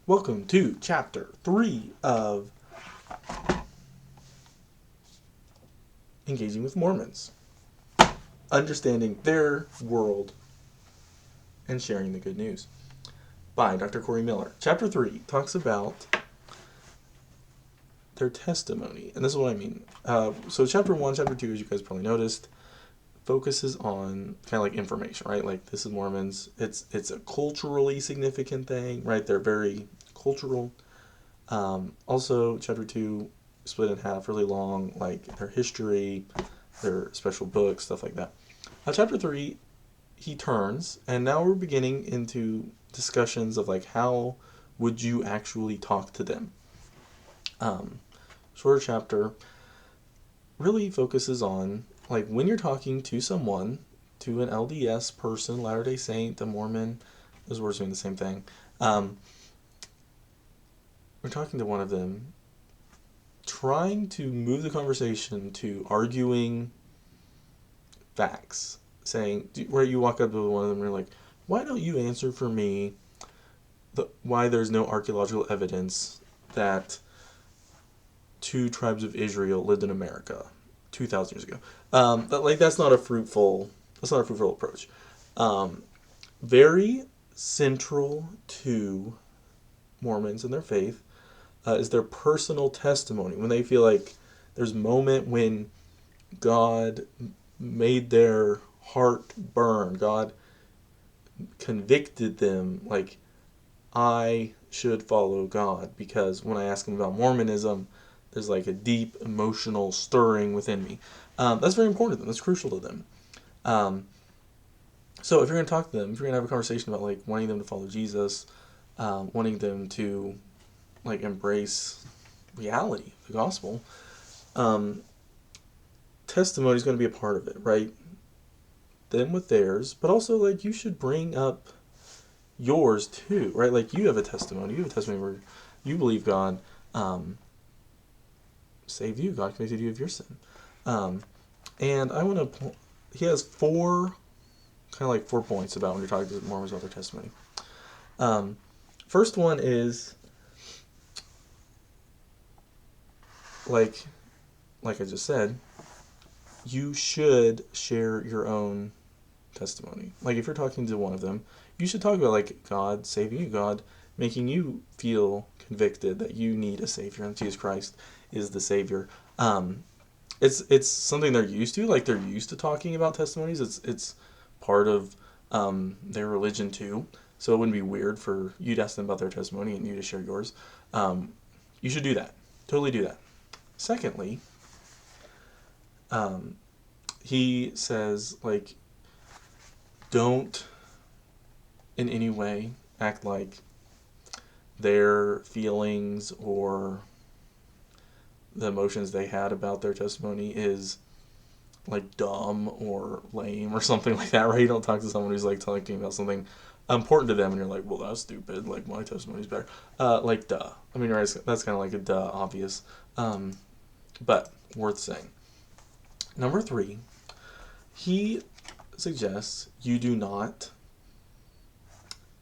Welcome to chapter 3 of Engaging with Mormons, Understanding Their World and Sharing the Good News by Dr. Corey Miller. Chapter 3 talks about their testimony, and this is what I mean. So chapter 1, chapter 2, as you guys probably noticed, focuses on kind of like information, right? Like, this is Mormons. It's a culturally significant thing, right? They're very cultural. Also, chapter 2 split in half, really long, like their history, their special books, stuff like that. Chapter 3, he turns, and now we're beginning into discussions of like, how would you actually talk to them? Shorter chapter really focuses on like when you're talking to someone, to an LDS person, Latter-day Saint, a Mormon, those words mean the same thing. We're talking to one of them, trying to move the conversation to arguing facts, saying, where you walk up to one of them and you're like, why don't you answer for me why there's no archaeological evidence that two tribes of Israel lived in America 2,000 years ago? That's not a fruitful approach. Very central to Mormons and their faith is their personal testimony. When they feel like there's a moment when God made their heart burn, God convicted them, like, I should follow God, because when I ask them about Mormonism, there's like a deep emotional stirring within me. That's very important to them. That's crucial to them. So if you're going to talk to them, if you're going to have a conversation about like wanting them to follow Jesus, wanting them to like embrace reality, the gospel, testimony is going to be a part of it, right? Them with theirs, but also like you should bring up yours too, right? Like you have a testimony. You have a testimony where you believe God saved you. God convicted you of your sin. And I want to. He has four points about when you're talking to Mormons about their testimony. First one is like I just said, you should share your own testimony. Like if you're talking to one of them, you should talk about like God saving you, God making you feel convicted that you need a savior, and Jesus Christ is the savior. It's something they're used to. Like they're used to talking about testimonies. It's part of their religion too. So it wouldn't be weird for you to ask them about their testimony and you to share yours. You should do that. Totally do that. Secondly, he says like, don't in any way act like their feelings or the emotions they had about their testimony is like dumb or lame or something like that, right? You don't talk to someone who's like talking about something important to them and you're like, well, that's stupid, like my testimony's better. Like, duh. I mean, right, that's kind of like a duh, obvious. But worth saying. Number 3, he suggests you do not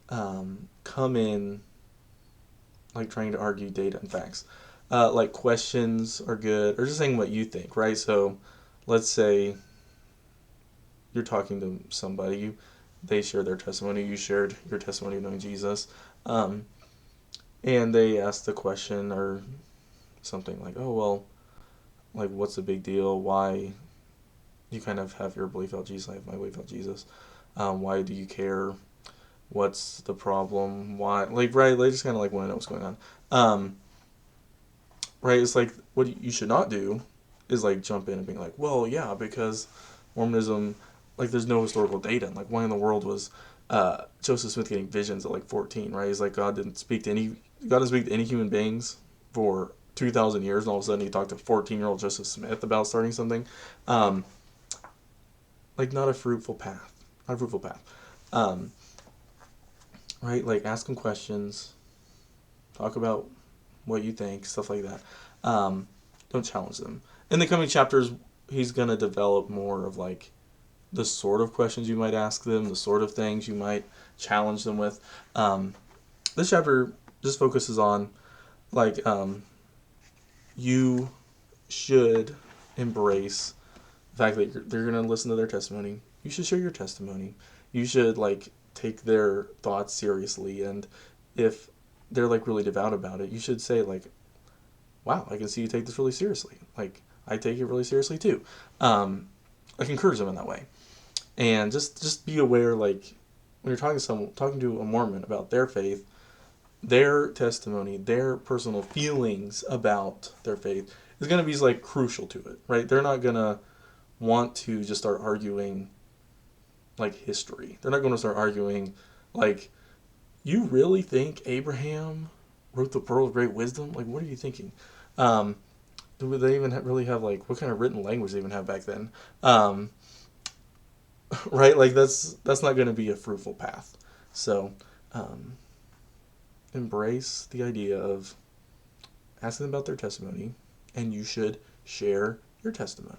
come in like trying to argue data and facts. Like questions are good, or just saying what you think, right? So let's say you're talking to somebody, they share their testimony, you shared your testimony of knowing Jesus, and they ask the question or something like, oh, well, like, what's the big deal? Why you kind of have your belief about Jesus, I have my belief about Jesus. Why do you care? What's the problem? Why? Like, right, they just kind of like want to know what's going on. Right, it's like, what you should not do is like jump in and being like, well, yeah, because Mormonism, like, there's no historical data. Like, why in the world was Joseph Smith getting visions at like 14, right? He's like, God didn't speak to any human beings for 2,000 years, and all of a sudden he talked to 14-year-old Joseph Smith about starting something. Like, not a fruitful path. Not a fruitful path. Right? Like, ask him questions. Talk about what you think, stuff like that. Don't challenge them. In the coming chapters, he's going to develop more of like the sort of questions you might ask them, the sort of things you might challenge them with. This chapter just focuses on like you should embrace the fact that they're going to listen to their testimony. You should share your testimony. You should like take their thoughts seriously, and if they're like really devout about it, you should say like, "Wow, I can see you take this really seriously. Like I take it really seriously too." Like encourage them in that way, and just be aware like when you're talking to a Mormon about their faith, their testimony, their personal feelings about their faith is going to be like crucial to it, right? They're not going to want to just start arguing like history. They're not going to start arguing like, you really think Abraham wrote the Pearl of Great Wisdom? Like, what are you thinking? Um, do they even really have like what kind of written language they even have back then? Um, right? Like that's not going to be a fruitful path. So um, embrace the idea of asking them about their testimony, and you should share your testimony.